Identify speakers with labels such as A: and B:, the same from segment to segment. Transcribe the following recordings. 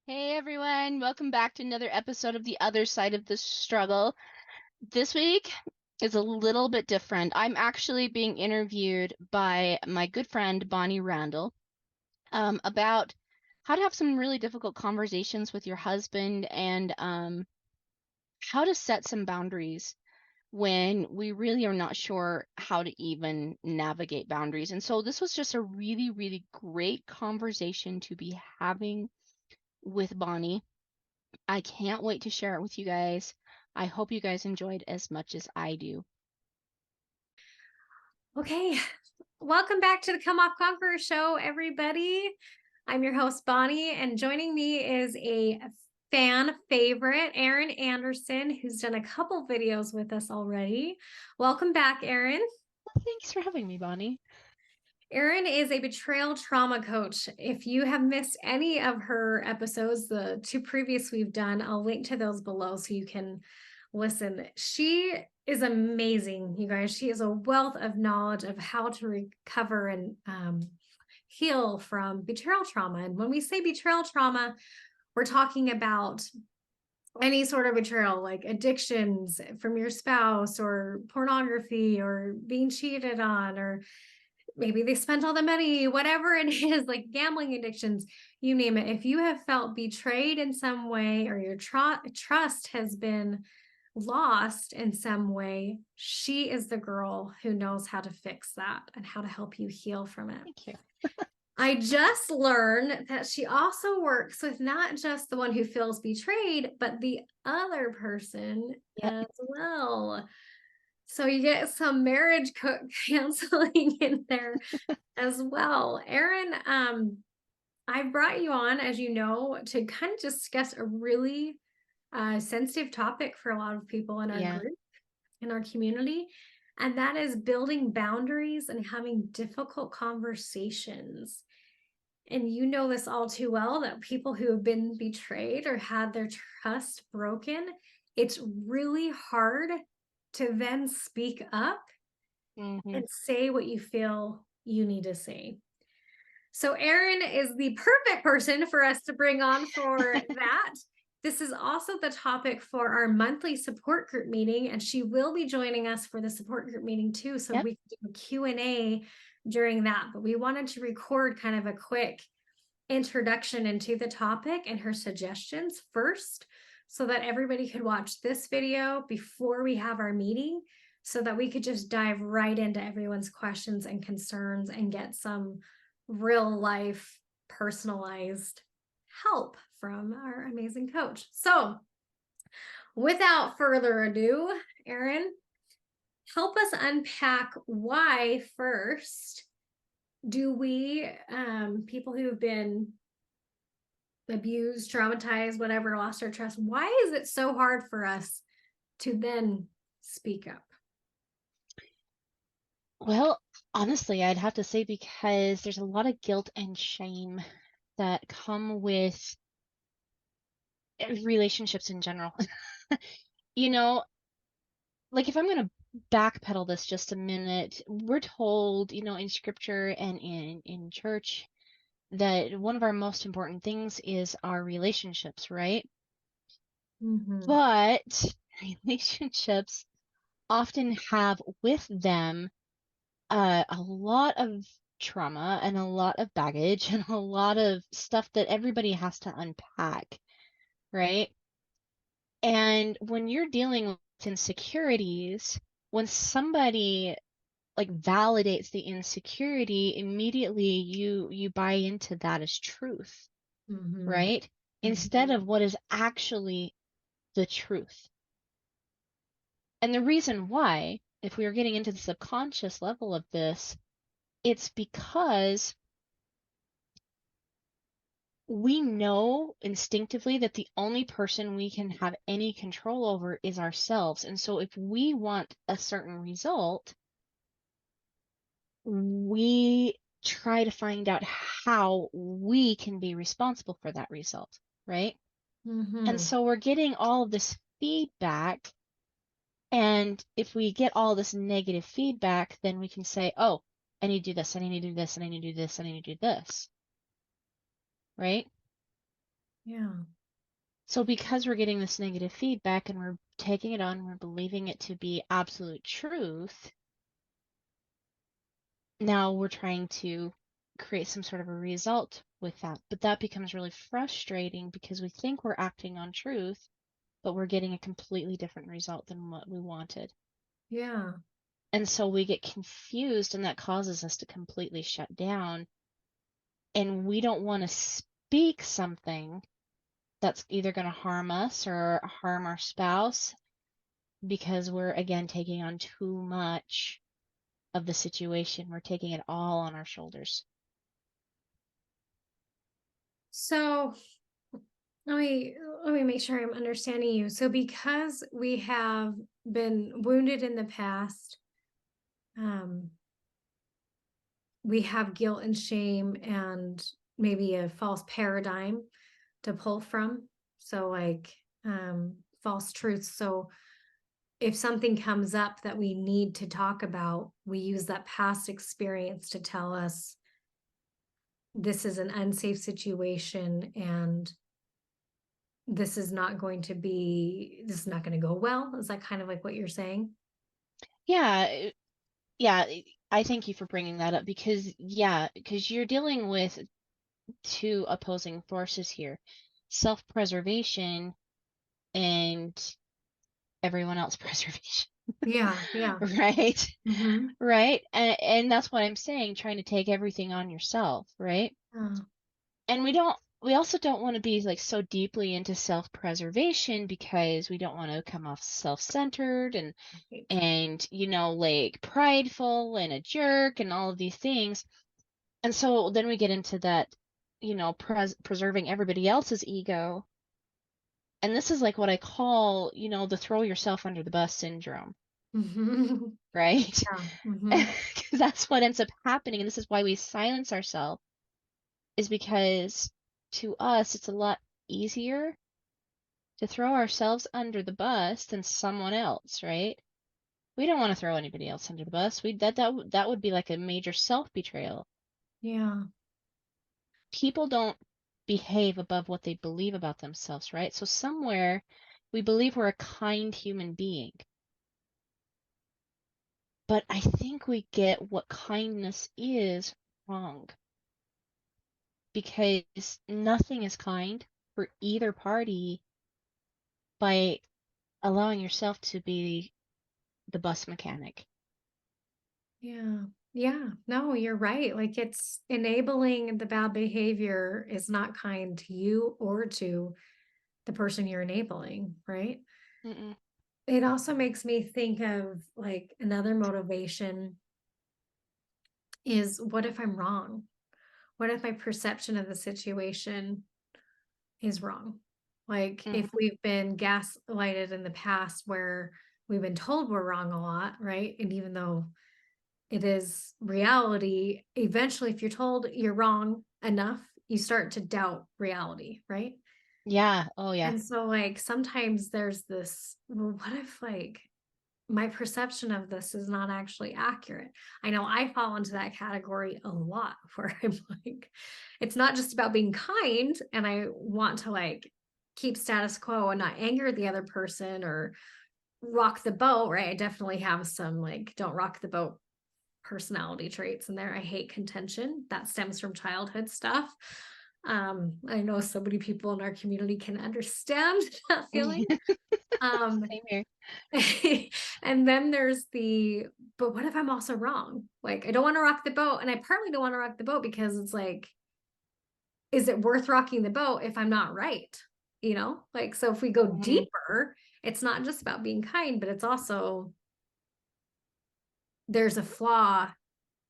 A: Hey everyone, welcome back to another episode of The Other Side of the Struggle. This week is a little bit different. I'm actually being interviewed by my good friend Bonnie Randall about how to have some really difficult conversations with your husband and how to set some boundaries when we really are not sure how to even navigate boundaries. And so this was just a really, really great conversation to be having with Bonnie. I can't wait to share it with you guys. I hope you guys enjoyed as much as I do.
B: Okay, welcome back to the Come Off Conqueror show, everybody. I'm your host, Bonnie, and joining me is a fan favorite, Erin Anderson, who's done a couple videos with us already. Welcome back, Erin.
A: Well, thanks for having me, Bonnie.
B: Erin is a betrayal trauma coach. If you have missed any of her episodes, the two previous we've done, I'll link to those below so you can listen. She is amazing, you guys. She is a wealth of knowledge of how to recover and heal from betrayal trauma. And when we say betrayal trauma, we're talking about any sort of betrayal, like addictions from your spouse, or pornography, or being cheated on, or maybe they spent all the money, whatever it is, like gambling addictions, you name it. If you have felt betrayed in some way, or your trust has been lost in some way, she is the girl who knows how to fix that and how to help you heal from it.
A: Thank you.
B: I just learned that she also works with not just the one who feels betrayed, but the other person
A: Yep.
B: as well. So you get some marriage counseling in there as well. Erin, I brought you on, as you know, to kind of discuss a really sensitive topic for a lot of people in our
A: Yeah.
B: group, in our community, and that is building boundaries and having difficult conversations. And you know this all too well, that people who have been betrayed or had their trust broken, it's really hard to then speak up
A: Hmm.
B: and say what you feel you need to say. So Erin is the perfect person for us to bring on for that. This is also the topic for our monthly support group meeting, and she will be joining us for the support group meeting too, so
A: Yep.
B: we can do a Q&A during that. But we wanted to record kind of a quick introduction into the topic and her suggestions first, so that everybody could watch this video before we have our meeting, so that we could just dive right into everyone's questions and concerns and get some real life personalized help from our amazing coach. So without further ado, Erin, help us unpack why first do we people who've been abused, traumatized, whatever, lost our trust, why is it so hard for us to then speak up?
A: Well, honestly, I'd have to say because there's a lot of guilt and shame that come with relationships in general. You know, like if I'm going to backpedal this just a minute, we're told, in scripture and in church that one of our most important things is our relationships, right?
B: Mm-hmm.
A: But relationships often have with them a lot of trauma and a lot of baggage and a lot of stuff that everybody has to unpack, right? And when you're dealing with insecurities, when somebody like validates the insecurity, immediately you buy into that as truth,
B: Mm-hmm.
A: right? Instead
B: Mm-hmm.
A: of what is actually the truth. And the reason why, if we are getting into the subconscious level of this, it's because we know instinctively that the only person we can have any control over is ourselves. And so if we want a certain result, we try to find out how we can be responsible for that result, right? And
B: Mm-hmm.
A: so we're getting all of this feedback. And if we get all this negative feedback, then we can say, oh, I need to do this, I need to do this, and I need to do this, and I need to do this, right?
B: Yeah.
A: So because we're getting this negative feedback and we're taking it on, we're believing it to be absolute truth, now we're trying to create some sort of a result with that. But that becomes really frustrating because we think we're acting on truth, but we're getting a completely different result than what we wanted.
B: Yeah.
A: And so we get confused, and that causes us to completely shut down. And we don't want to speak something that's either going to harm us or harm our spouse because we're, again, taking on too much of the situation. We're taking it all on our shoulders.
B: So let me let me make sure I'm understanding you. So because we have been wounded in the past, um, we have guilt and shame and maybe a false paradigm to pull from. So like false truths. So if something comes up that we need to talk about, we use that past experience to tell us this is an unsafe situation and this is not going to be this is not going to go well. Is that kind of like what you're saying?
A: Yeah, yeah, I thank you for bringing that up because, yeah, because you're dealing with two opposing forces here, self-preservation and everyone else preservation,
B: Yeah, yeah.
A: right?
B: Mm-hmm.
A: Right? And that's what I'm saying, trying to take everything on yourself, right? And we also don't want to be like so deeply into self-preservation because we don't want to come off self-centered
B: Right.
A: and like prideful and a jerk and all of these things. And so then we get into that, preserving everybody else's ego. And this is like what I call, the throw yourself under the bus syndrome,
B: Mm-hmm.
A: right?
B: Yeah. Mm-hmm.
A: Because that's what ends up happening. And this is why we silence ourselves, is because to us, it's a lot easier to throw ourselves under the bus than someone else, right? We don't want to throw anybody else under the bus. That would be like a major self-betrayal.
B: Yeah.
A: People don't behave above what they believe about themselves, right? So somewhere we believe we're a kind human being. But I think we get what kindness is wrong because nothing is kind for either party by allowing yourself to be the bus mechanic.
B: Yeah. Yeah. No, you're right. Like it's enabling the bad behavior is not kind to you or to the person you're enabling, right?
A: Mm-mm.
B: It also makes me think of like another motivation is what if I'm wrong? What if my perception of the situation is wrong? Like if
A: Mm-hmm.
B: we've been gaslighted in the past where we've been told we're wrong a lot, right? And even though it is reality, eventually, if you're told you're wrong enough, you start to doubt reality, right?
A: Yeah. Oh, yeah.
B: And so, like, sometimes there's this, well, what if, like, my perception of this is not actually accurate? I know I fall into that category a lot where I'm like, it's not just about being kind and I want to, like, keep status quo and not anger the other person or rock the boat, right? I definitely have some, like, don't rock the boat personality traits in there. I hate contention. That stems from childhood stuff. I know so many people in our community can understand that feeling. Um,
A: Same here.
B: and then there's the, but what if I'm also wrong? Like, I don't want to rock the boat. And I partly don't want to rock the boat because it's like, is it worth rocking the boat if I'm not right? You know, like, so if we go
A: Mm-hmm.
B: deeper, it's not just about being kind, but it's also there's a flaw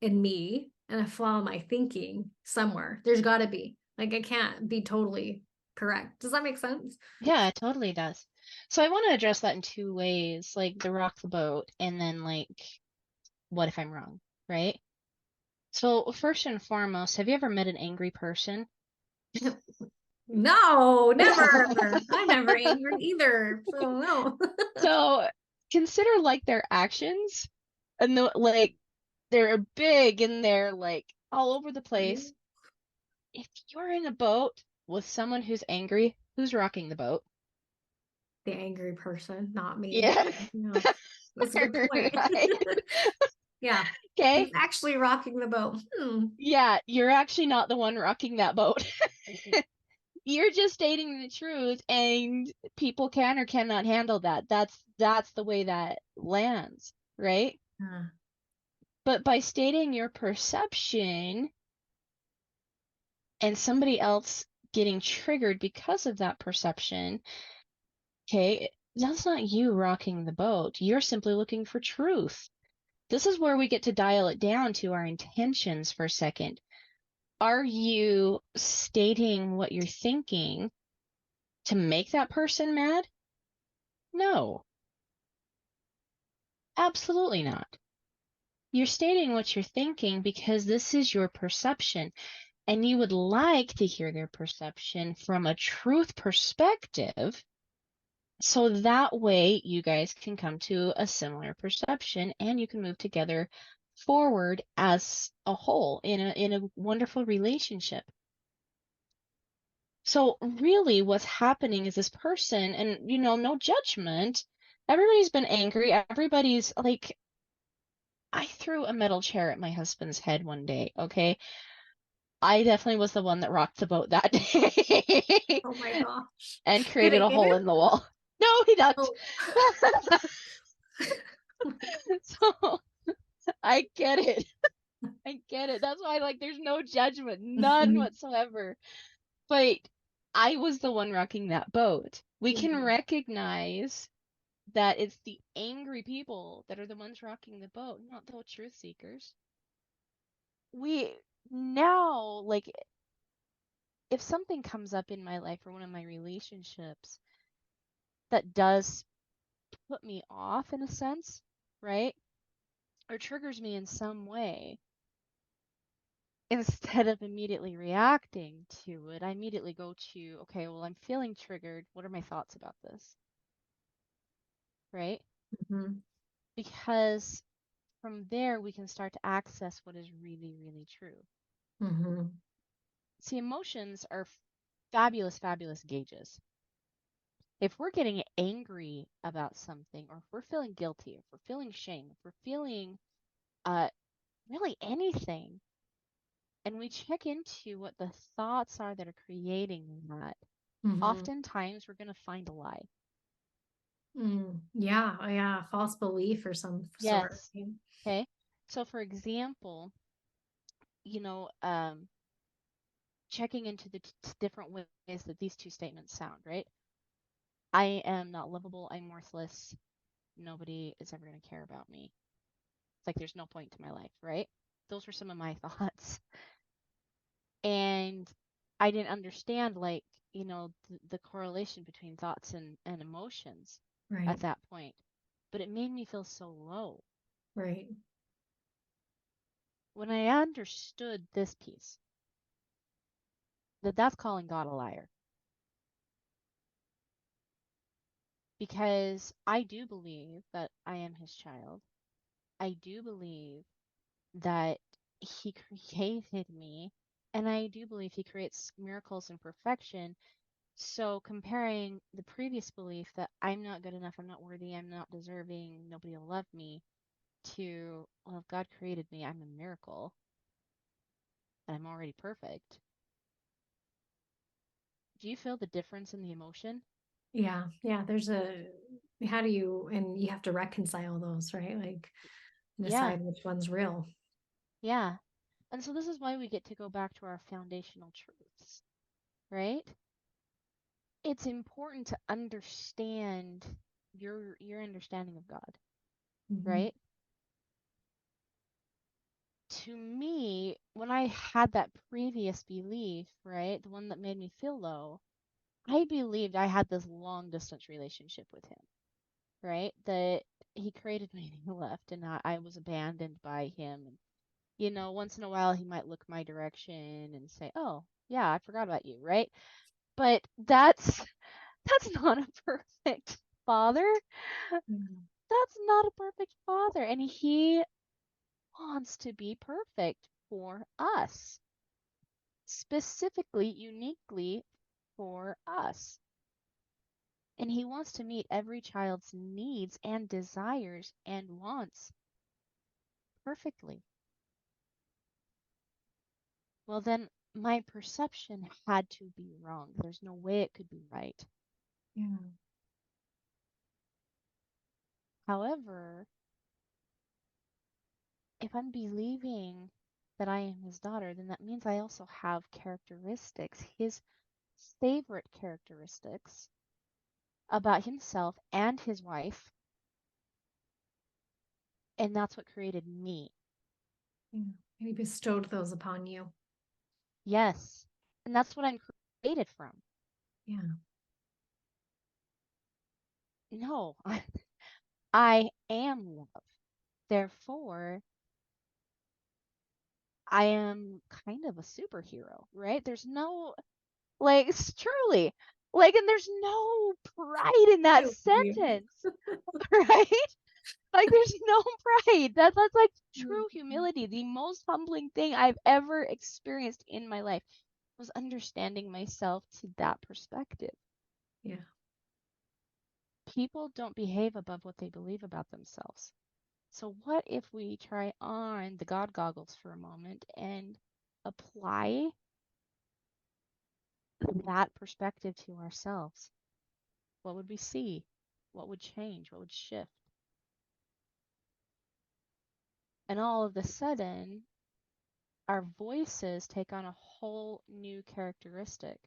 B: in me and a flaw in my thinking somewhere. There's got to be. Like, I can't be totally correct. Does that make sense?
A: Yeah, it totally does. So I want to address that in two ways, like the rock the boat and then like what if I'm wrong, right? So first and foremost, have you ever met an angry person?
B: No, never. I'm never angry either. So, no.
A: So consider like their actions and like they're big and they're like all over the place. If you're in a boat with someone who's angry, who's rocking the boat?
B: The angry person, not me.
A: Yeah.
B: Yeah, that's a good point.
A: Right.
B: Yeah,
A: Okay.
B: who's actually rocking the boat?
A: Yeah, you're actually not the one rocking that boat. You're just stating the truth, and people can or cannot handle that. That's the way that lands, right?
B: Yeah.
A: But by stating your perception and somebody else getting triggered because of that perception, okay, that's not you rocking the boat. You're simply looking for truth. This is where we get to dial it down to our intentions for a second. Are you stating what you're thinking to make that person mad? No, absolutely not. You're stating what you're thinking because this is your perception, and you would like to hear their perception from a truth perspective, so that way you guys can come to a similar perception and you can move together forward as a whole in a wonderful relationship. So really what's happening is this person, and no judgment, everybody's been angry, everybody's like, I threw a metal chair at my husband's head one day, okay? I definitely was the one that rocked the boat that day
B: Oh my gosh.
A: and
B: Did
A: created
B: it
A: a
B: hit
A: hole
B: him?
A: in the wall. No, he ducked.
B: Oh.
A: So I get it. I get it. That's why, like, there's no judgment, none
B: Mhm.
A: whatsoever. But I was the one rocking that boat. We can
B: Mhm.
A: recognize that it's the angry people that are the ones rocking the boat, not the truth seekers. We now, like, if something comes up in my life or one of my relationships that does put me off in a sense, right? Or triggers me in some way, instead of immediately reacting to it, I immediately go to, okay, well, I'm feeling triggered. What are my thoughts about this? Right?
B: Mhm.
A: Because from there, we can start to access what is really, really true.
B: Mhm.
A: See, emotions are fabulous, fabulous gauges. If we're getting angry about something, or if we're feeling guilty, if we're feeling shame, if we're feeling uh, really anything, and we check into what the thoughts are that are creating that,
B: Mhm.
A: oftentimes we're going to find a lie.
B: Yeah, oh, yeah, false belief or some sort.
A: Yes. Okay. So, for example, you know, um, checking into the different ways that these two statements sound, right? I am not lovable. I'm worthless. Nobody is ever going to care about me. It's like there's no point to my life, right? Those were some of my thoughts. And I didn't understand, like, the correlation between thoughts and emotions at
B: Right,
A: that point. But it made me feel so low.
B: right.
A: When I understood this piece, that's calling God a liar. Because I do believe that I am his child. I do believe that he created me. And I do believe he creates miracles and perfection. So comparing the previous belief that I'm not good enough, I'm not worthy, I'm not deserving, nobody will love me, to, well, if God created me, I'm a miracle, and I'm already perfect. Do you feel the difference in the emotion?
B: Yeah, yeah. How do you, and you have to reconcile those, right? Like
A: Yeah,
B: decide which one's real.
A: yeah. And so this is why we get to go back to our foundational truths, right? It's important to understand your understanding of God,
B: Mhm.
A: right? To me, when I had that previous belief, right, the one that made me feel low, I believed I had this long distance relationship with him, right? That he created me and he left, and I was abandoned by him. And, once in a while he might look my direction and say, "Oh, yeah, I forgot about you," right? But that's not a perfect father.
B: Mhm.
A: That's not a perfect father, and he wants to be perfect for us, specifically, uniquely for us. And he wants to meet every child's needs and desires and wants perfectly. Well, then my perception had to be wrong. There's no way it could be right.
B: Yeah.
A: However, if I'm believing that I am his daughter, then that means I also have characteristics, his favorite characteristics about himself and his wife, and that's what created me.
B: Yeah. And he bestowed those upon you.
A: Yes. And that's what I'm created from.
B: Yeah.
A: No, I am love. Therefore, I am kind of a superhero, right? There's no, like, truly, like, and there's no pride in
B: I
A: that
B: love you.
A: sentence, right? Like, there's no pride. That's like
B: Mm.
A: true humility. The most humbling thing I've ever experienced in my life was understanding myself to that perspective.
B: Yeah.
A: People don't behave above what they believe about themselves. So, what if we try on the God goggles for a moment and apply that perspective to ourselves? What would we see? What would change? What would shift? And all of a sudden, our voices take on a whole new characteristic.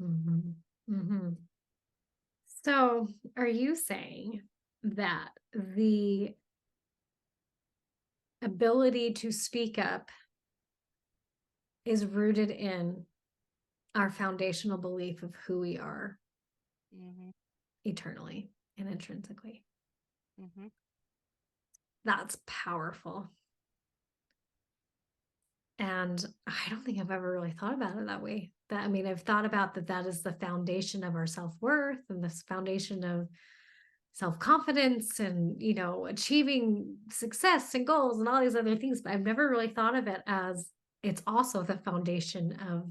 B: Mm-hmm. Mm-hmm. So, are you saying that the ability to speak up is rooted in our foundational belief of who we are
A: Mm-hmm.
B: eternally and intrinsically?
A: Mm-hmm.
B: That's powerful. And I don't think I've ever really thought about it that way. That, I mean, I've thought about that is the foundation of our self-worth and this foundation of self-confidence and, achieving success and goals and all these other things. But I've never really thought of it as it's also the foundation of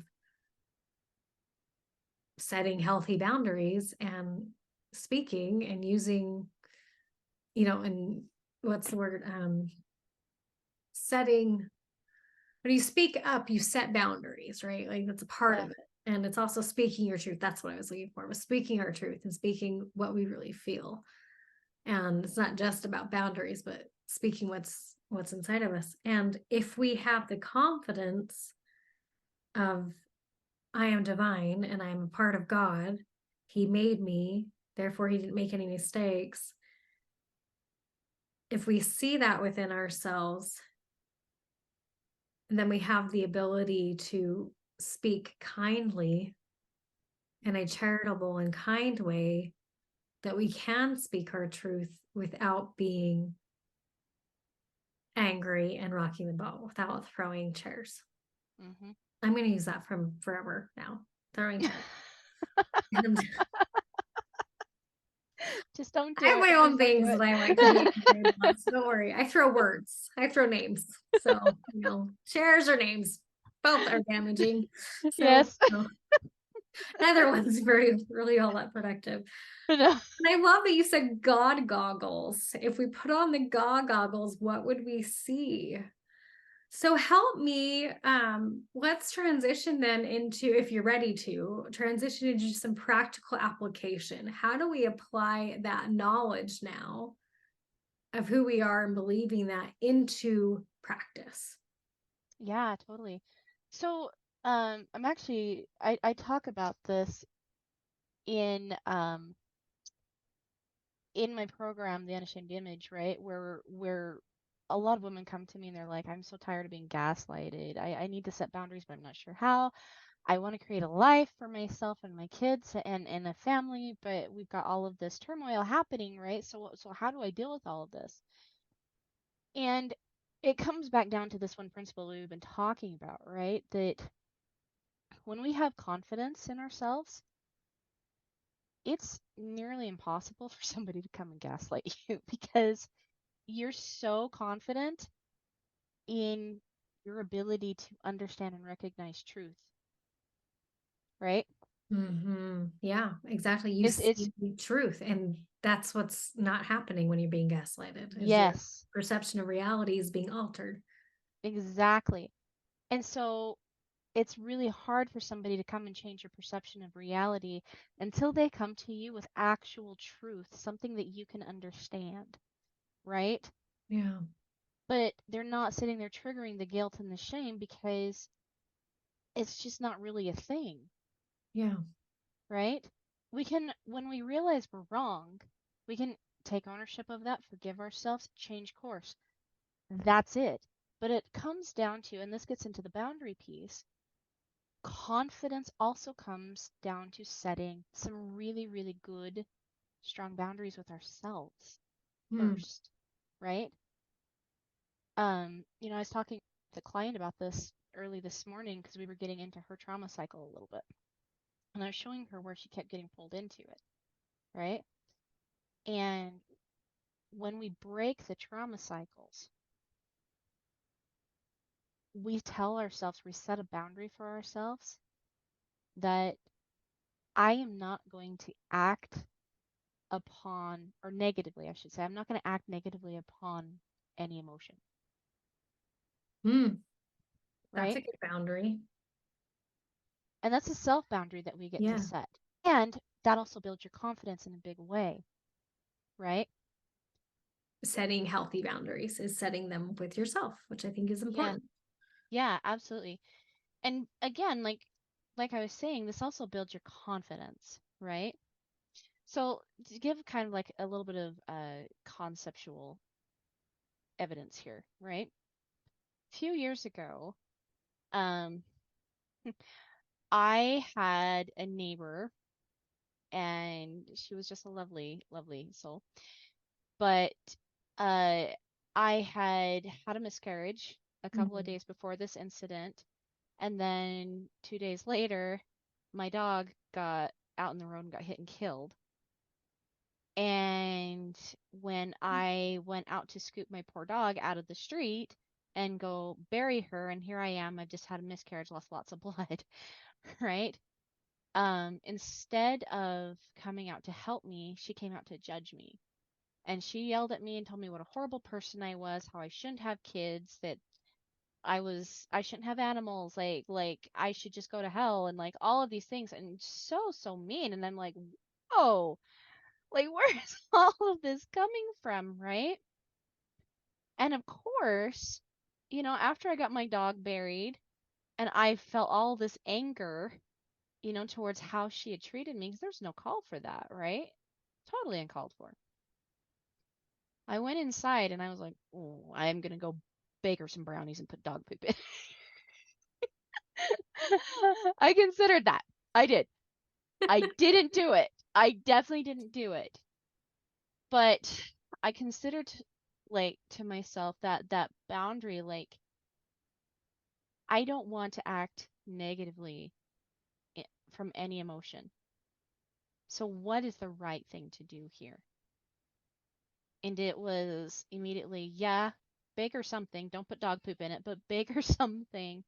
B: setting healthy boundaries and speaking and using, and what's the word? Setting when you speak up, you set boundaries, right? Like that's a part
A: Yeah.
B: of it. And it's also speaking your truth. That's what I was looking for, was speaking our truth and speaking what we really feel. And it's not just about boundaries, but speaking what's inside of us. And if we have the confidence of I am divine and I'm a part of God, he made me, therefore he didn't make any mistakes. If we see that within ourselves, then we have the ability to speak kindly in a charitable and kind way, that we can speak our truth without being angry and rocking the boat, without throwing chairs.
A: Mm-hmm.
B: I'm going to use that from forever now. Throwing chairs. And
A: Just don't
B: I
A: do
B: have
A: it.
B: my
A: Just
B: own
A: don't do
B: things
A: it.
B: that I like to make. So don't worry. I throw words. I throw names. So, chairs or names, both are damaging. So,
A: Yes.
B: neither one's really all that productive.
A: No.
B: And I love that you said God goggles. If we put on the God goggles, what would we see? So help me. Let's transition then into, if you're ready to transition into some practical application. How do we apply that knowledge now of who we are and believing that into practice?
A: Yeah, totally. So, I'm actually I talk about this in in my program, the Unashamed Image, right? Where a lot of women come to me and they're like, I'm so tired of being gaslighted. I need to set boundaries, but I'm not sure how. I want to create a life for myself and my kids and a family, but we've got all of this turmoil happening, right? So how do I deal with all of this? And it comes back down to this one principle we've been talking about, right? That when we have confidence in ourselves, it's nearly impossible for somebody to come and gaslight you because you're so confident in your ability to understand and recognize truth, right?
B: Yeah, exactly. You
A: It's
B: see the truth, and that's what's not happening when you're being gaslighted, is your
A: yes,
B: perception of reality is being altered.
A: exactly. And so it's really hard for somebody to come and change your perception of reality until they come to you with actual truth, something that you can understand, right?
B: Yeah.
A: But they're not sitting there triggering the guilt and the shame because it's just not really a thing,
B: Yeah.
A: right? We can, when we realize we're wrong, we can take ownership of that, forgive ourselves, change course. That's it. But it comes down to, and this gets into the boundary piece, confidence also comes down to setting some really, really good, strong boundaries with ourselves
B: Hmm.
A: first, right? I was talking to a client about this early this morning because we were getting into her trauma cycle a little bit. And I was showing her where she kept getting pulled into it, right? And when we break the trauma cycles, we tell ourselves, we set a boundary for ourselves that I am not going to act upon, or negatively, I should say, I'm not going to act negatively upon any emotion,
B: Hmm. That's a
A: right?
B: good boundary.
A: And that's a self boundary that we get to
B: Yeah.
A: set. And that also builds your confidence in a big way, right?
B: Setting healthy boundaries is setting them with yourself, which I think is
A: Yeah.
B: important.
A: Yeah, absolutely. And again, like I was saying, this also builds your confidence, right? So to give kind of like a little bit of conceptual evidence here, right? A few years ago, um, I had a neighbor and she was just a lovely, lovely soul. But uh, I had had a miscarriage a couple of
B: Mhm.
A: days before this incident, and then 2 days later, my dog got out in the road and got hit and killed. And when I went out to scoop my poor dog out of the street and go bury her, and here I am, I've just had a miscarriage, lost lots of blood, right? Instead of coming out to help me, she came out to judge me. And she yelled at me and told me what a horrible person I was, how I shouldn't have kids, that I shouldn't have animals, like I should just go to hell and like all of these things and so mean. And I'm like, whoa, like where's all of this coming from, right? And of course, after I got my dog buried and I felt all this anger, towards how she had treated me, because there's no call for that, right? Totally uncalled for. I went inside and I was like, oh, I am gonna go bake her some brownies and put dog poop in. I considered that. I did. I didn't do it. I definitely didn't do it. But I considered like to myself that boundary, like I don't want to act negatively from any emotion. So what is the right thing to do here? And it was immediately, yeah, bake her something. Don't put dog poop in it, but bake her something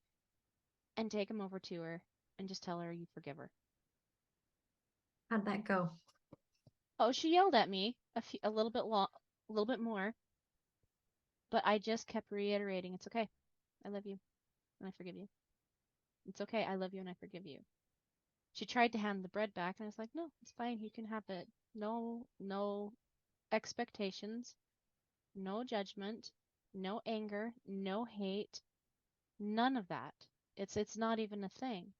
A: and take him over to her and just tell her you forgive her.
B: How'd that go?
A: Oh, she yelled at me a little bit more, but I just kept reiterating, it's okay. I love you and I forgive you. It's okay. I love you and I forgive you. She tried to hand the bread back and I was like, "No, it's fine. You can have it. No expectations, no judgment, no anger, no hate, none of that. It's not even a thing."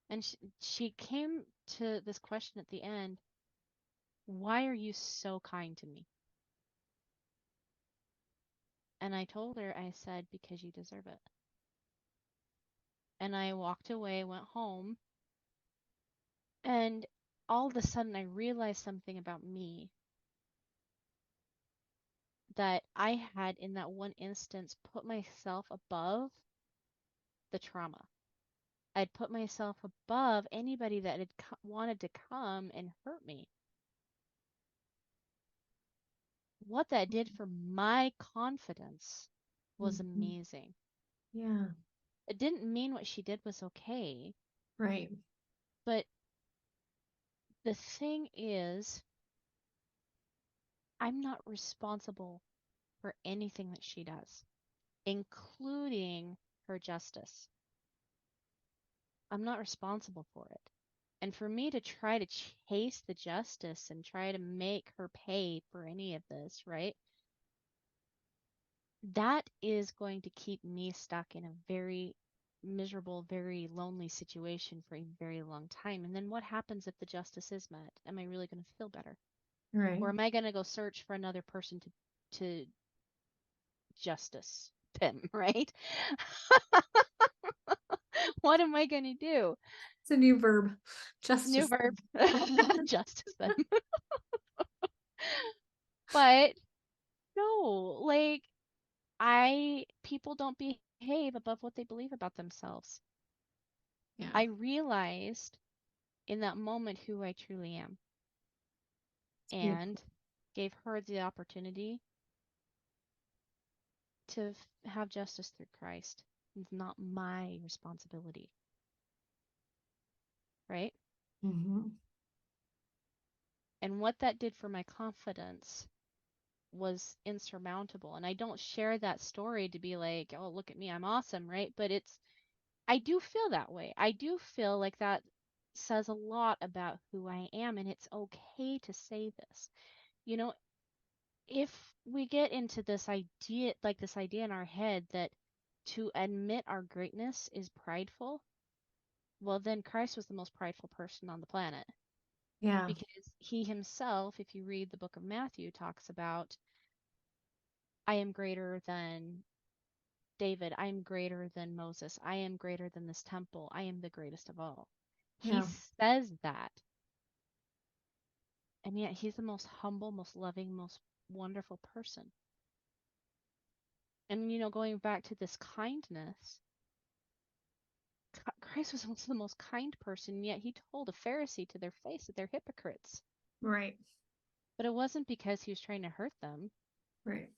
A: And she came to this question at the end, "Why are you so kind to me?" And I told her, I said, "Because you deserve it." And I walked away, went home, and all of a sudden I realized something about me that I had in that one instance put myself above the trauma. I'd put myself above anybody that had wanted to come and hurt me. What that did for my confidence was
B: Mhm.
A: amazing.
B: Yeah.
A: It didn't mean what she did was okay,
B: Right.
A: but The thing is, I'm not responsible for anything that she does, including her justice. I'm not responsible for it. And for me to try to chase the justice and try to make her pay for any of this, right? That is going to keep me stuck in a very miserable, very lonely situation for a very long time. And then what happens if the justice is met? Am I really going to feel better?
B: Right.
A: Or am I going to go search for another person to justice them, right? What am I going to do?
B: It's a new verb.
A: New
B: Justice.
A: verb. Justice them. But no, like people don't behave above what they believe about themselves.
B: Yeah.
A: I realized in that moment who I truly am
B: Beautiful.
A: and gave her the opportunity to have justice through Christ. It's not my responsibility, right?
B: Mm-hmm.
A: And what that did for my confidence was insurmountable. And I don't share that story to be like, oh, look at me, I'm awesome, right? But I do feel that way. I do feel like that says a lot about who I am, and it's okay to say this. You know, if we get into this idea in our head that to admit our greatness is prideful, well, then Christ was the most prideful person on the planet
B: Yeah.
A: because he himself, if you read the book of Matthew, talks about, I am greater than David, I am greater than Moses, I am greater than this temple, I am the greatest of all. He
B: Yeah.
A: says that, and yet he's the most humble, most loving, most wonderful person. And, going back to this kindness, Christ was also the most kind person, yet he told a Pharisee to their face that they're hypocrites.
B: Right.
A: But it wasn't because he was trying to hurt them.
B: Right.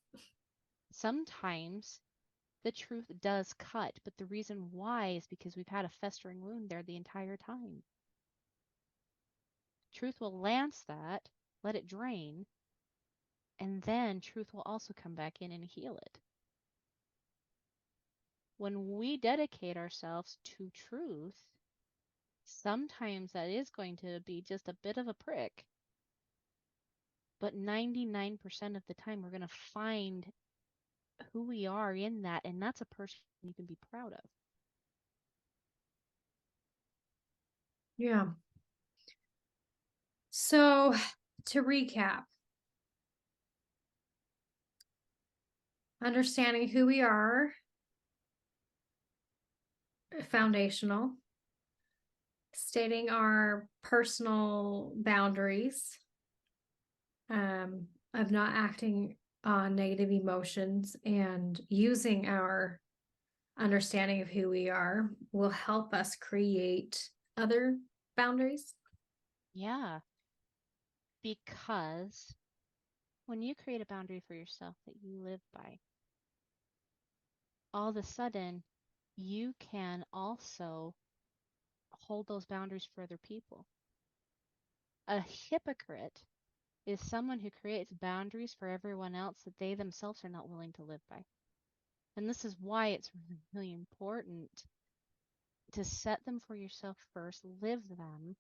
A: Sometimes the truth does cut, but the reason why is because we've had a festering wound there the entire time. Truth will lance that, let it drain, and then truth will also come back in and heal it. When we dedicate ourselves to truth, sometimes that is going to be just a bit of a prick, but 99% of the time we're going to find who we are in that, and that's a person you can be proud of.
B: Yeah. So to recap, understanding who we are, foundational, stating our personal boundaries, of not acting on negative emotions, and using our understanding of who we are will help us create other boundaries.
A: Yeah, because when you create a boundary for yourself that you live by, all of a sudden you can also hold those boundaries for other people. A hypocrite is someone who creates boundaries for everyone else that they themselves are not willing to live by. And this is why it's really, really important to set them for yourself first, live them,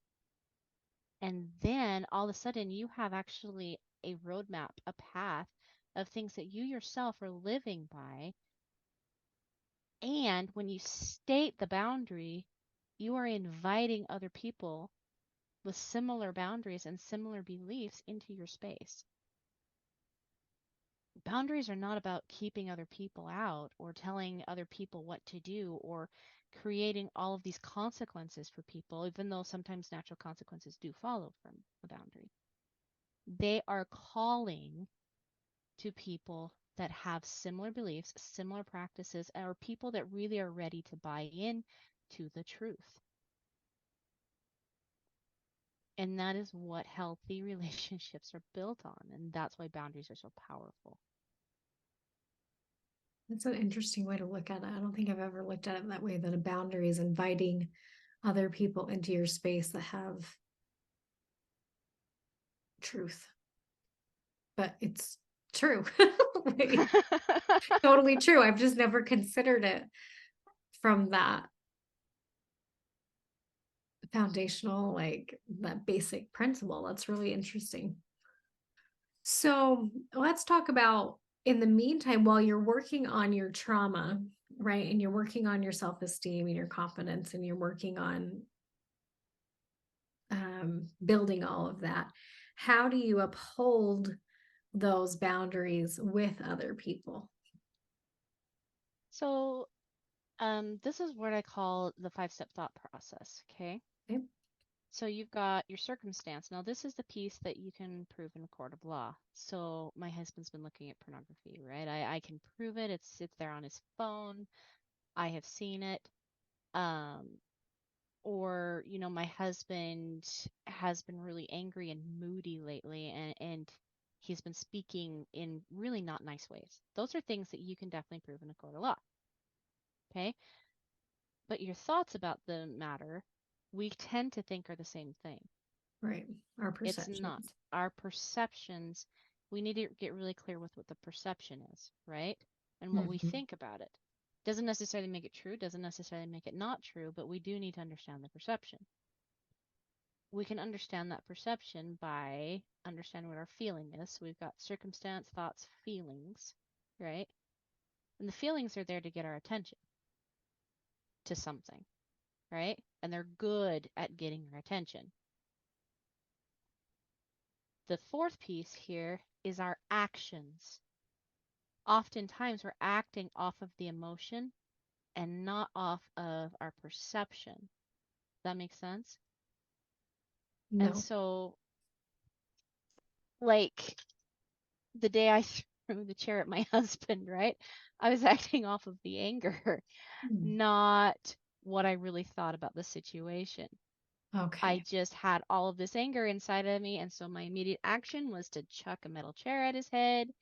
A: and then all of a sudden you have actually a roadmap, a path of things that you yourself are living by. And when you state the boundary, you are inviting other people with similar boundaries and similar beliefs into your space. Boundaries are not about keeping other people out or telling other people what to do or creating all of these consequences for people, even though sometimes natural consequences do follow from a boundary. They are calling to people that have similar beliefs, similar practices, or people that really are ready to buy in to the truth. And that is what healthy relationships are built on. And that's why boundaries are so powerful.
B: That's an interesting way to look at it. I don't think I've ever looked at it that way, that a boundary is inviting other people into your space that have truth. But it's true. Totally true. I've just never considered it from that foundational, like that basic principle. That's really interesting. So let's talk about in the meantime, while you're working on your trauma, right? And you're working on your self esteem and your confidence, and you're working on building all of that. How do you uphold those boundaries with other people?
A: So, this is what I call the 5-step thought process, okay?
B: Okay.
A: So you've got your circumstance. Now, this is the piece that you can prove in a court of law. So my husband's been looking at pornography, right? I can prove it. It's there on his phone. I have seen it. Um, or, my husband has been really angry and moody lately, and he's been speaking in really not nice ways. Those are things that you can definitely prove in a court of law. Okay? But your thoughts about the matter, we tend to think are the same thing.
B: Right. Our
A: It's not.
B: perceptions.
A: Our perceptions, we need to get really clear with what the perception is, right? And what we
B: Mhm.
A: think about it. Doesn't necessarily make it true, doesn't necessarily make it not true, but we do need to understand the perception. We can understand that perception by understanding what our feeling is. So we've got circumstance, thoughts, feelings, right? And the feelings are there to get our attention to something, right? And they're good at getting our attention. The fourth piece here is our actions. Oftentimes we're acting off of the emotion and not off of our perception. Does that make sense? And
B: No.
A: so, like the day I threw the chair at my husband, right? I was acting off of the anger,
B: Mm.
A: not what I really thought about the situation. I
B: Okay.
A: just had all of this anger inside of me, and so my immediate action was to chuck a metal chair at his head.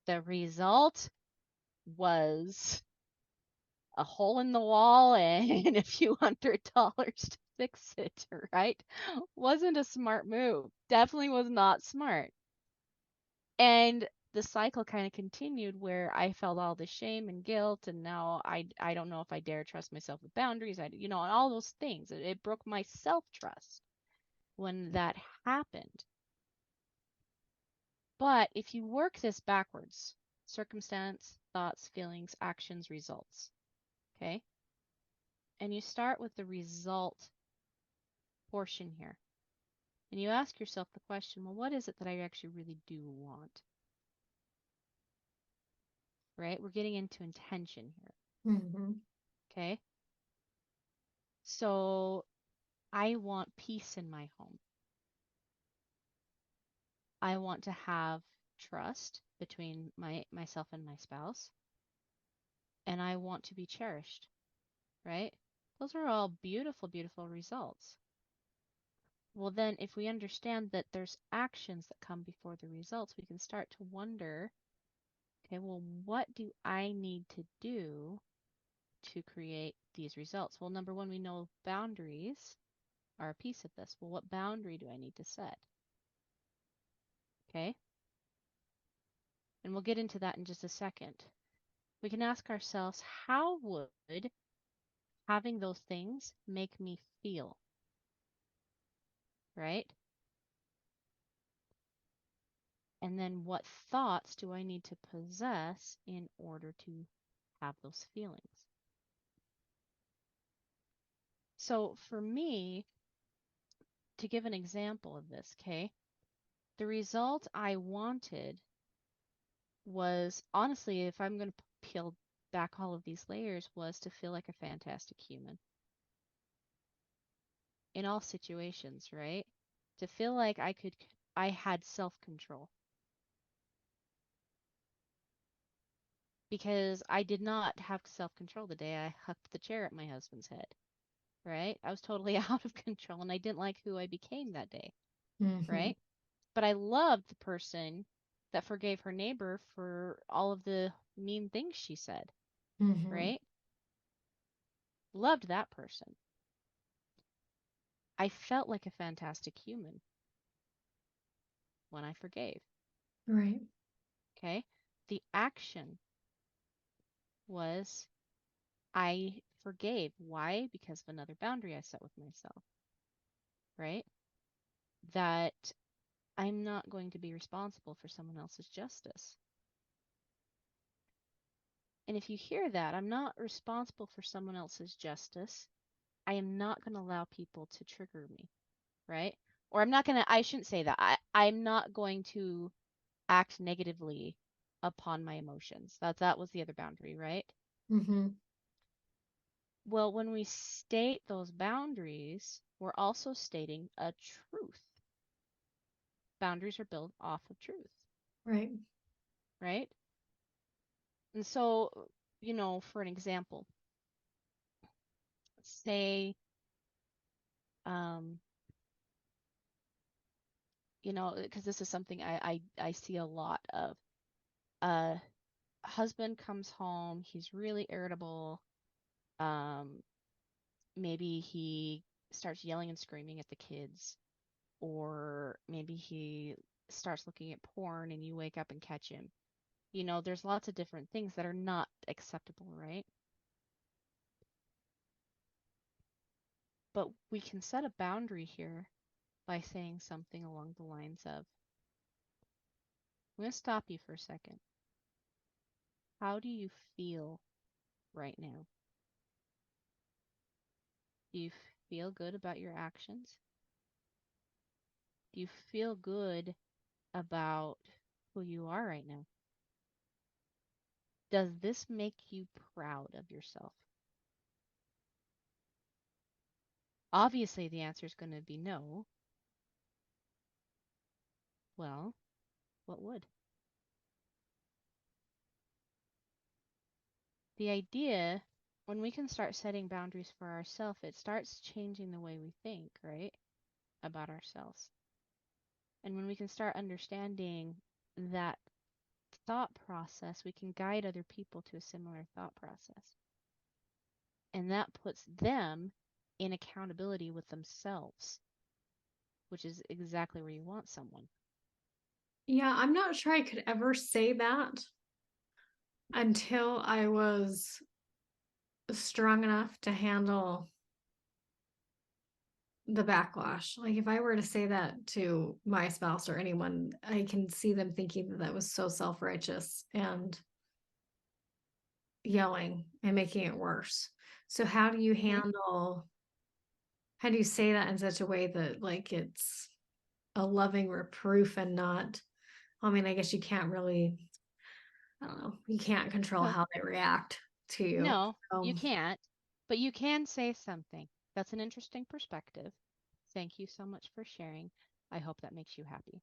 A: The result was a hole in the wall and a few $100 to fix it, right? Wasn't a smart move. Definitely was not smart. And the cycle kind of continued where I felt all the shame and guilt, and now I don't know if I dare trust myself with boundaries. And all those things. It broke my self-trust when that happened. But if you work this backwards, circumstance, thoughts, feelings, actions, results, okay? And you start with the result portion here. And you ask yourself the question, well, what is it that I actually really do want? Right? We're getting into intention here.
B: Mhm.
A: Okay? So I want peace in my home. I want to have trust between myself and my spouse. And I want to be cherished. Right? Those are all beautiful, beautiful results. Well, then, if we understand that there's actions that come before the results, we can start to wonder, okay, well, what do I need to do to create these results? Well, number one, we know boundaries are a piece of this. Well, what boundary do I need to set? Okay, and we'll get into that in just a second. We can ask ourselves, how would having those things make me feel? Right? And then what thoughts do I need to possess in order to have those feelings? So for me, to give an example of this, okay, the result I wanted was honestly, if I'm going to peel back all of these layers, was to feel like a fantastic human in all situations, right? To feel like I had self-control because I did not have self-control the day I hucked the chair at my husband's head, right? I was totally out of control and I didn't like who I became that day,
B: Mhm.
A: right? But I loved the person that forgave her neighbor for all of the mean things she said,
B: Mhm.
A: right? Loved that person. I felt like a fantastic human. when I forgave.
B: Right.
A: Okay. The action was I forgave. Why? Because of another boundary I set with myself, right? That I'm not going to be responsible for someone else's justice. And if you hear that, I'm not responsible for someone else's justice, I am not going to allow people to trigger me, right? Or I shouldn't say that. I'm not going to act negatively upon my emotions. That was the other boundary, right?
B: Mm-hmm.
A: Well, when we state those boundaries, we're also stating a truth. Boundaries are built off of truth,
B: Right.
A: right? And so, for an example, say, um, because this is something I see a lot of. A husband comes home, he's really irritable. Um, maybe he starts yelling and screaming at the kids, or maybe he starts looking at porn and you wake up and catch him. There's lots of different things that are not acceptable, right? But we can set a boundary here by saying something along the lines of, I'm going to stop you for a second. How do you feel right now? Do you feel good about your actions? Do you feel good about who you are right now? Does this make you proud of yourself? Obviously, the answer is going to be no. Well, what would? The idea, when we can start setting boundaries for ourselves, it starts changing the way we think, right? About ourselves. And when we can start understanding that thought process, we can guide other people to a similar thought process. And that puts them in accountability with themselves, which is exactly where you want someone.
B: Yeah, I'm not sure I could ever say that until I was strong enough to handle the backlash. Like if I were to say that to my spouse or anyone, I can see them thinking that that was so self-righteous and yelling and making it worse. So
A: Mm-hmm.
B: how do you say that in such a way that like it's a loving reproof and not, I mean, I guess you can't really, I don't know, you can't control how they react to you.
A: No, you
B: Um,
A: can't, but you can say something. That's an interesting perspective. Thank you so much for sharing. I hope that makes you happy.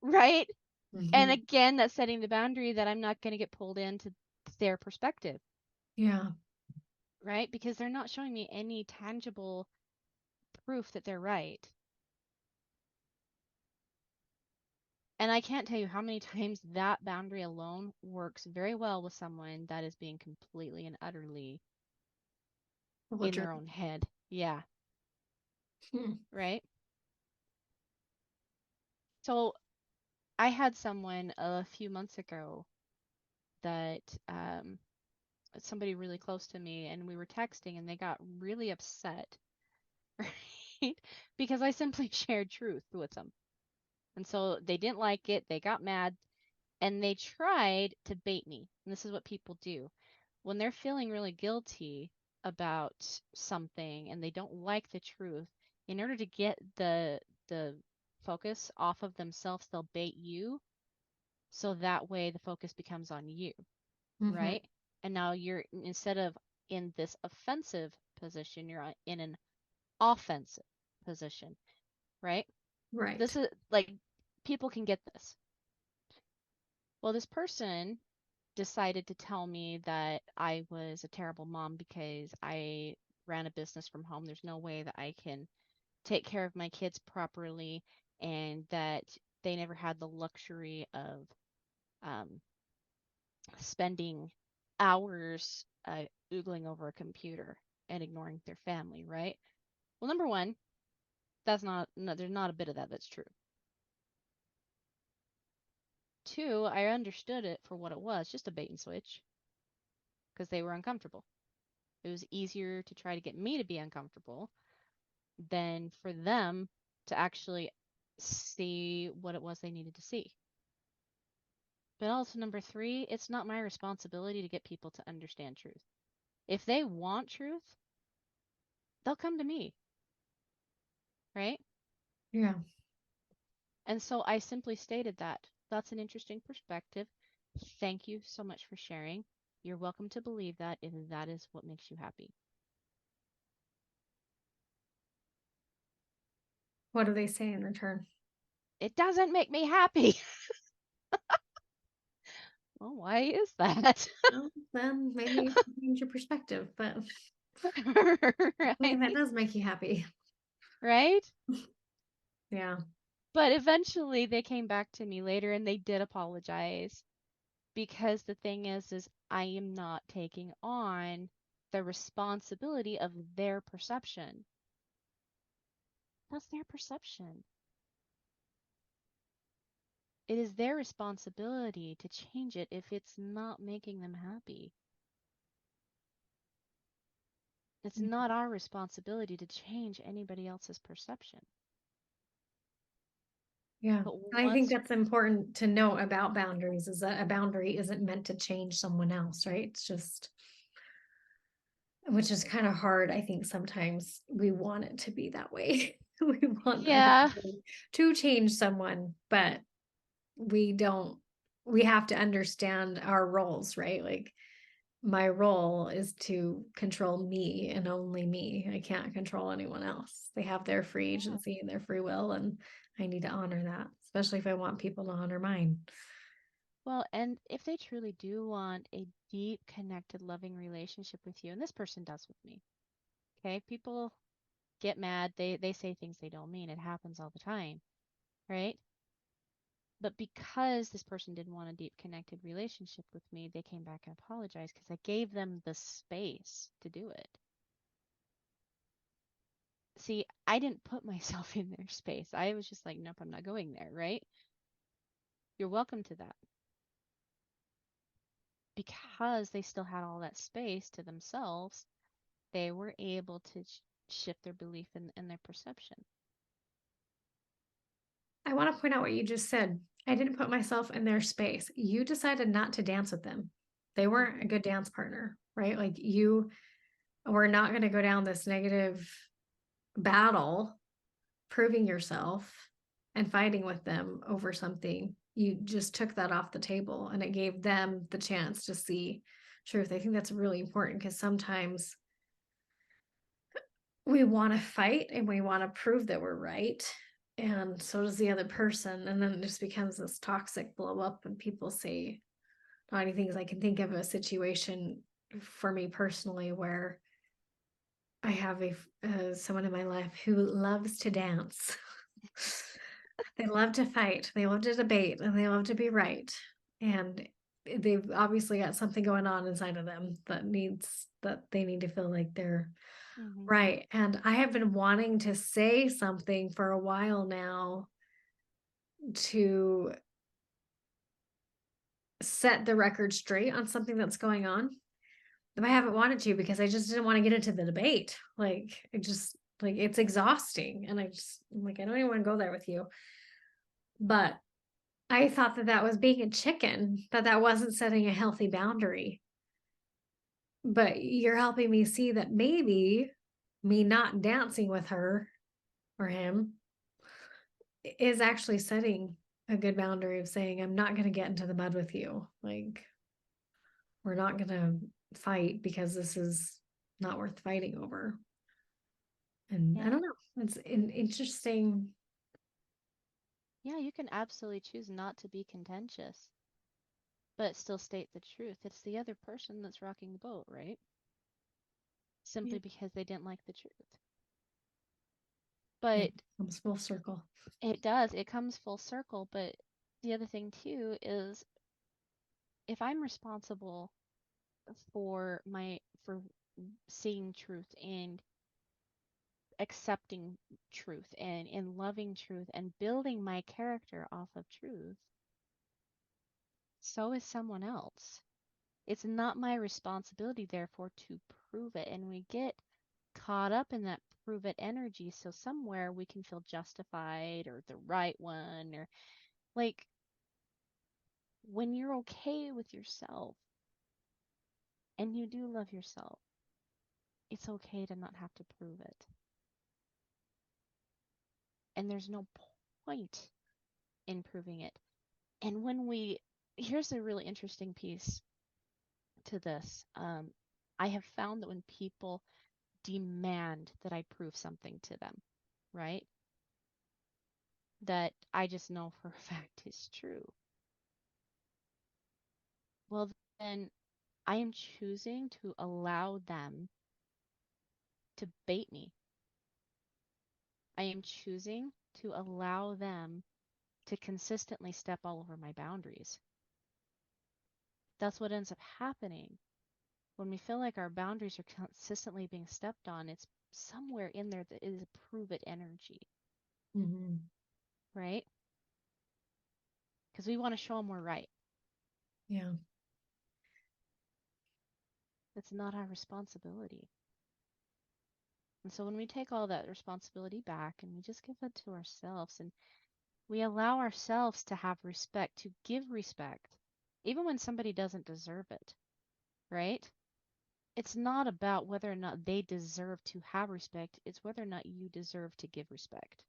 A: Right? And
B: mhm.
A: again, that's setting the boundary that I'm not going to get pulled into their perspective,
B: Yeah.
A: right? Because they're not showing me any tangible proof that they're right. And I can't tell you how many times that boundary alone works very well with someone that is being completely and utterly in their own head. Yeah,
B: Hmm.
A: right? So I had someone a few months ago that somebody really close to me, and we were texting, and they got really upset, right? Because I simply shared truth with them. And so they didn't like it, they got mad, and they tried to bait me. And this is what people do. When they're feeling really guilty about something and they don't like the truth, in order to get the focus off of themselves, they'll bait you, so that way the focus becomes on you,
B: Mhm.
A: right? And now you're, instead of in this offensive position, you're in an offensive position, right?
B: Right.
A: This is like, people can get this. Well, this person decided to tell me that I was a terrible mom because I ran a business from home. There's no way that I can take care of my kids properly, and that they never had the luxury of um, spending hours oogling over a computer and ignoring their family, right? Well, number one, That's not, no, there's not a bit of that that's true. Two, I understood it for what it was, just a bait and switch, because they were uncomfortable. It was easier to try to get me to be uncomfortable than for them to actually see what it was they needed to see. But also, number three, it's not my responsibility to get people to understand truth. If they want truth, they'll come to me, right?
B: Yeah.
A: And so I simply stated that. That's an interesting perspective. Thank you so much for sharing. You're welcome to believe that if that is what makes you happy.
B: What do they say in return?
A: It doesn't make me happy. Well, why is that?
B: Well, then maybe change your perspective, but maybe that
A: Right?
B: does make you happy.
A: Right?
B: Yeah.
A: But eventually they came back to me later and they did apologize because the thing is I am not taking on the responsibility of their perception. That's their perception. It is their responsibility to change it if it's not making them happy. It's not our responsibility to change anybody else's perception.
B: Yeah.
A: But
B: And I think
A: once,
B: that's important to know about boundaries is that a boundary isn't meant to change someone else, right? It's just, which is kind of hard. I think sometimes we want it to be that way. We want a
A: yeah,
B: boundary to change someone, but we don't, we have to understand our roles, right? Like my role is to control me and only me. I can't control anyone else. They have their free
A: yeah.
B: agency and their free will, and I need to honor that, especially if I want people to honor mine.
A: Well, and if they truly do want a deep, connected, loving relationship with you, and this person does with me, okay? People get mad, they say things they don't mean. It happens all the time, right? But because this person didn't want a deep, connected relationship with me, they came back and apologized because I gave them the space to do it. See, I didn't put myself in their space. I was just like, nope, I'm not going there, right? You're welcome to that. Because they still had all that space to themselves, they were able to shift their belief and their perception.
B: I want to point out what you just said. I didn't put myself in their space. You decided not to dance with them. They weren't
A: Hmm.
B: a good dance partner, right? Like you were not going to go down this negative battle proving yourself and fighting with them over something. You just took that off the table and it gave them the chance to see truth. I think that's really important because sometimes we want to fight and we want to prove that we're right. And so does the other person. And then it just becomes this toxic blow up. And people say, not many things I can think of a situation for me personally where I have someone in my life who loves to dance. They love to fight, they love to debate, and they love to be right. And they've obviously got something going on inside of them that they need to feel like they're
A: Hmm.
B: right. And I have been wanting to say something for a while now to set the record straight on something that's going on. But I haven't wanted to because I just didn't want to get into the debate. Like it just like it's exhausting. And I'm like, I don't even want to go there with you. But I thought that that was being a chicken, that that wasn't setting a healthy boundary. But you're helping me see that maybe me not dancing with her or him is actually setting a good boundary of saying, I'm not going to get into the mud with you. Like, we're not going to fight because this is not worth fighting over. And I
A: Yeah.
B: don't know. It's interesting.
A: Yeah, you can absolutely choose not to be contentious, but still state the truth. It's the other person that's rocking the boat, right?
B: Yeah,
A: Simply because they didn't like the truth.
B: yeah,
A: But
B: comes full circle.
A: it does, it comes full circle. But the other thing too is if I'm responsible for seeing truth and accepting truth and loving truth and building my character off of truth, so is someone else. It's not my responsibility, therefore, to prove it. And we get caught up in that prove it energy. So somewhere we can feel justified or the right one, or like when you're okay with yourself and you do love yourself, it's okay to not have to prove it. And there's no point in proving it. And here's a really interesting piece to this. I have found that when people demand that I prove something to them, right? That I just know for a fact is true. Well, then I am choosing to allow them to bait me. I am choosing to allow them to consistently step all over my boundaries. That's what ends up happening. When we feel like our boundaries are consistently being stepped on, it's somewhere in there that is a prove it energy,
B: Mm-hmm.
A: right? Because we want to show them we're right.
B: Yeah.
A: It's not our responsibility. And so when we take all that responsibility back and we just give it to ourselves and we allow ourselves to have respect, to give respect, even when somebody doesn't deserve it, right? It's not about whether or not they deserve to have respect, it's whether or not you deserve to give respect,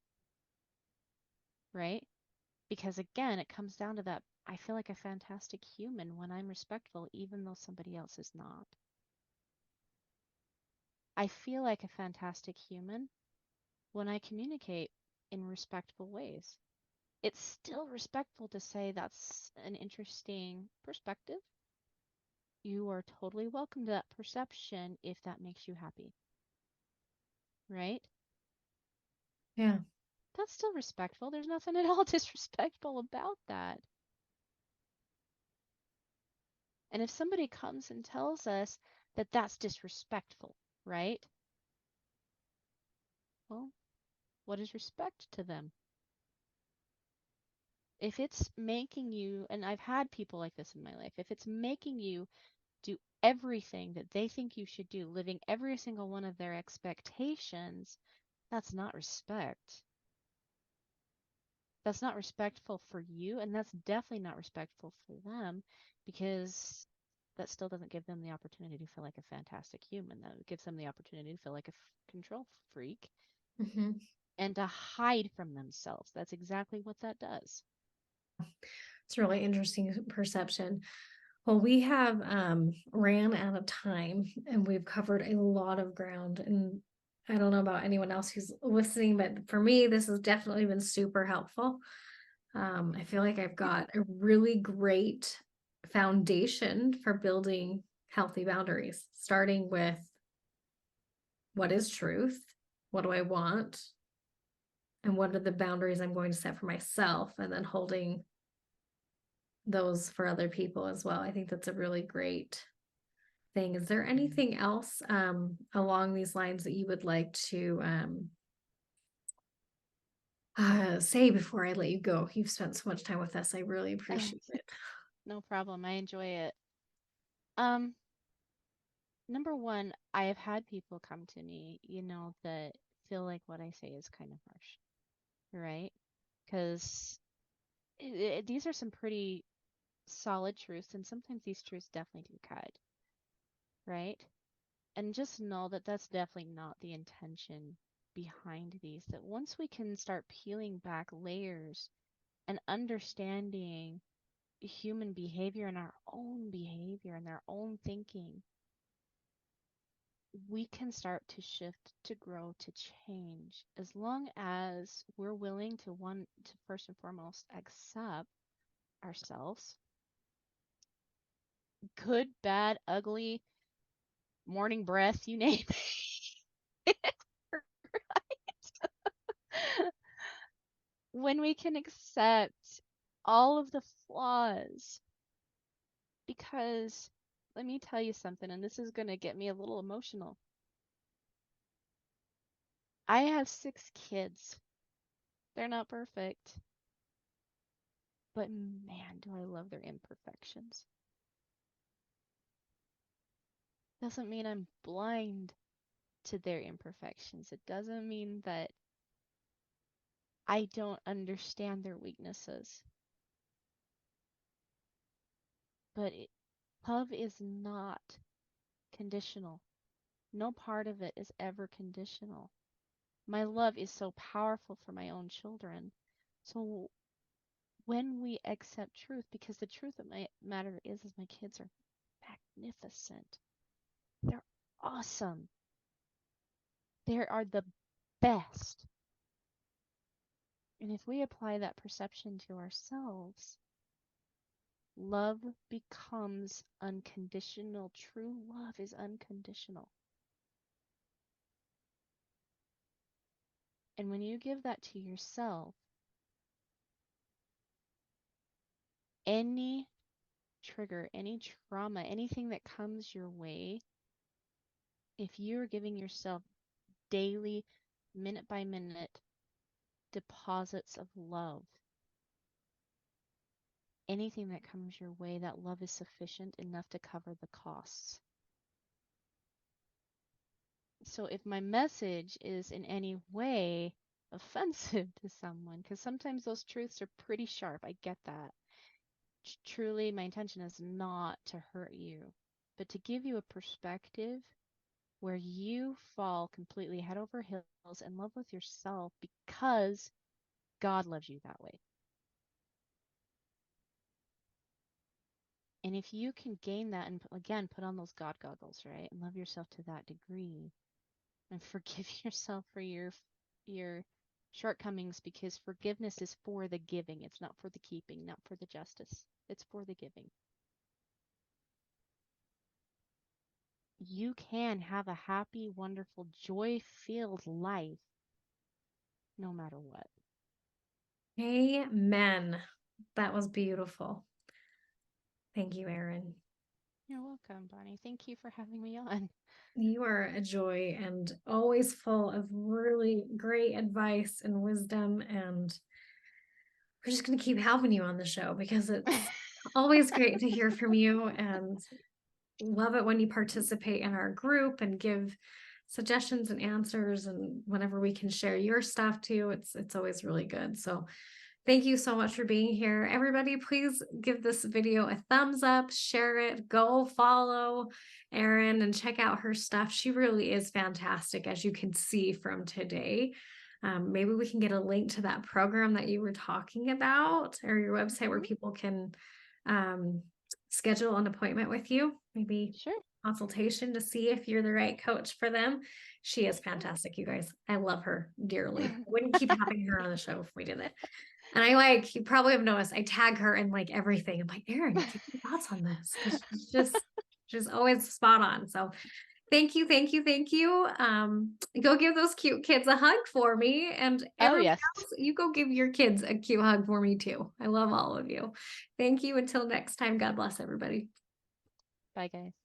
A: right? Because again, it comes down to that I feel like a fantastic human when I'm respectful, even though somebody else is not. I feel like a fantastic human when I communicate in respectful ways. It's still respectful to say that's an interesting perspective. You are totally welcome to that perception if that makes you happy, right?
B: Yeah.
A: That's still respectful. There's nothing at all disrespectful about that. And if somebody comes and tells us that that's disrespectful, right? Well, what is respect to them? If it's making you, and I've had people like this in my life, if it's making you do everything that they think you should do, living every single one of their expectations, that's not respect. That's not respectful for you, and that's definitely not respectful for them because that still doesn't give them the opportunity to feel like a fantastic human. That gives them the opportunity to feel like a control freak
B: Mm-hmm.
A: and to hide from themselves. That's exactly what that does.
B: It's a really interesting perception. Well, we have ran out of time and we've covered a lot of ground. And I don't know about anyone else who's listening, but for me, this has definitely been super helpful. I feel like I've got a really great foundation for building healthy boundaries, starting with what is truth? What do I want? And what are the boundaries I'm going to set for myself? And then holding those for other people as well. I think that's a really great thing. Is there anything else along these lines that you would like to say before I let you go? You've spent so much time with us. I really appreciate it.
A: No problem. I enjoy it. Um, Number one, I have had people come to me, that feel like what I say is kind of harsh, right? Because these are some pretty solid truths, and sometimes these truths definitely do cut, right? And just know that that's definitely not the intention behind these. That once we can start peeling back layers and understanding human behavior and our own behavior and their own thinking, we can start to shift, to grow, to change, as long as we're willing to first and foremost accept ourselves, good, bad, ugly, morning breath, you name it. When we can accept all of the flaws, because let me tell you something, and this is going to get me a little emotional. I have 6 kids. They're not perfect. But man, do I love their imperfections. Doesn't mean I'm blind to their imperfections. It doesn't mean that I don't understand their weaknesses. But love is not conditional. No part of it is ever conditional. My love is so powerful for my own children. So when we accept truth, because the truth of my matter is my kids are magnificent. They're awesome. They are the best. And if we apply that perception to ourselves, love becomes unconditional. True love is unconditional. And when you give that to yourself, any trigger, any trauma, anything that comes your way, if you're giving yourself daily, minute by minute deposits of love, anything that comes your way, that love is sufficient enough to cover the costs. So if my message is in any way offensive to someone, because sometimes those truths are pretty sharp, I get that. Truly, my intention is not to hurt you, but to give you a perspective where you fall completely head over heels in love with yourself because God loves you that way. And if you can gain that and again put on those God goggles, right, and love yourself to that degree and forgive yourself for your shortcomings, because forgiveness is for the giving. It's not for the keeping, not for the justice. It's for the giving. You can have a happy, wonderful, joy-filled life no matter what.
B: Amen. That was beautiful. Thank you, Erin.
A: You're welcome, Bonnie. Thank you for having me on.
B: You are a joy and always full of really great advice and wisdom. And we're just going to keep having you on the show because it's always great to hear from you, and love it when you participate in our group and give suggestions and answers. And whenever we can share your stuff too, it's always really good. So thank you so much for being here. Everybody, please give this video a thumbs up, share it, go follow Erin and check out her stuff. She really is fantastic, as you can see from today. Maybe we can get a link to that program that you were talking about, or your website where people can schedule an appointment with you, maybe
A: Sure.
B: consultation to see if you're the right coach for them. She is fantastic, you guys. I love her dearly. I wouldn't keep having her on the show if we did it. And you probably have noticed, I tag her in like everything. I'm like, Erin, what are your thoughts on this? Because she's always spot on. So thank you, thank you, thank you. Go give those cute kids a hug for me. And
A: Oh,
B: everyone
A: yes.
B: else, you go give your kids a cute hug for me too. I love all of you. Thank you. Until next time, God bless everybody.
A: Bye, guys.